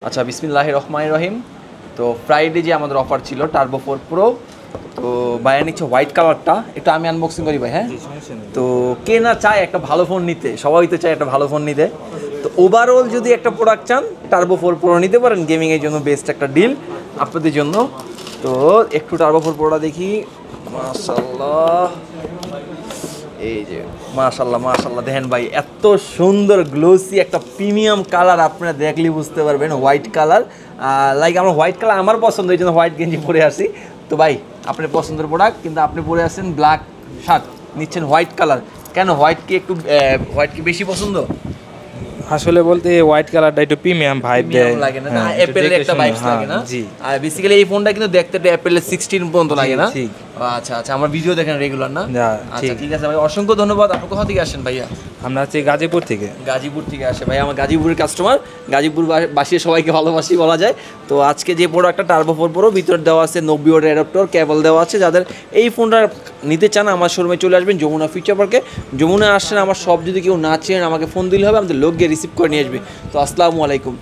আচ্ছা বিসমিল্লাহির রহমানির রহিম। তো ফ্রাইডে যে আমাদের অফার ছিল টার্বো 4 প্রো, তো ভাইয়া নিচ্ছে হোয়াইট কালারটা, একটু আমি আনবক্সিং করি ভাই। হ্যাঁ, তো কে না চায় একটা ভালো ফোন নিতে, সবাই তো চায় একটা ভালো ফোন নিতে। তো ওভারঅল যদি একটা প্রোডাক্ট চান টার্বো 4 প্রো নিতে পারেন, গেমিংয়ের জন্য বেস্ট একটা ডিল আপনাদের জন্য। তো একটু টার্বো 4 প্রোটা দেখি। মাশাআল্লাহ, এই যে মাশাআল্লাহ মাশাআল্লাহ, দেখেন ভাই এত সুন্দর গ্লোসি একটা প্রিমিয়াম কালার, আপনারা দেখলে বুঝতে পারবেন হোয়াইট কালার। লাইক আমার হোয়াইট কালার আমার পছন্দ, এই জন্য হোয়াইট গেঞ্জি পরে আসি। তো ভাই আপনার পছন্দের প্রোডাক্ট, কিন্তু আপনি পরে আসছেন ব্ল্যাক শার্ট, নিচ্ছেন হোয়াইট কালার কেন? হোয়াইট কি একটু হোয়াইট কি বেশি পছন্দ? আসলে বলতে হোয়াইট কালারটা একটু প্রিমিয়াম ভাইব দেয়, লাগে না, অ্যাপেলের একটা ভাইবস লাগে না? জি। আর বেসিক্যালি এই ফোনটা কিন্তু দেখতে একটা অ্যাপেলের 16 পর্যন্ত লাগে না? ঠিক। আচ্ছা আচ্ছা, আমার ভিডিও দেখেন রেগুলার না? আচ্ছা ঠিক। ঠিক আছে ভাই, অসংখ্য ধন্যবাদ। আপনি কোথা থেকে আসেন ভাইয়া? আমরা আছি গাজীপুর থেকে। গাজীপুর থেকে আসে ভাই, আমার গাজীপুরের কাস্টমার, গাজীপুর বাসী সবাইকে ভালোবাসি বলা যায়। তো আজকে যে প্রোডাক্টটা টার্বো 4 প্রো, ভিতরে দেওয়া আছে 90 ওয়াটের অ্যাডাপ্টার, কেবল দেওয়া আছে। যাদের এই ফোনটা নিতে চান আমার শোরুমে চলে আসবেন যমুনা ফিউচার পার্কে। যমুনা আসছেন, আমার সব যদি কেউ না চেন আমাকে ফোন দিলে হবে, আমাদের লোক গিয়ে রিসিভ করে নিয়ে আসবে। তো আসসালামু আলাইকুম।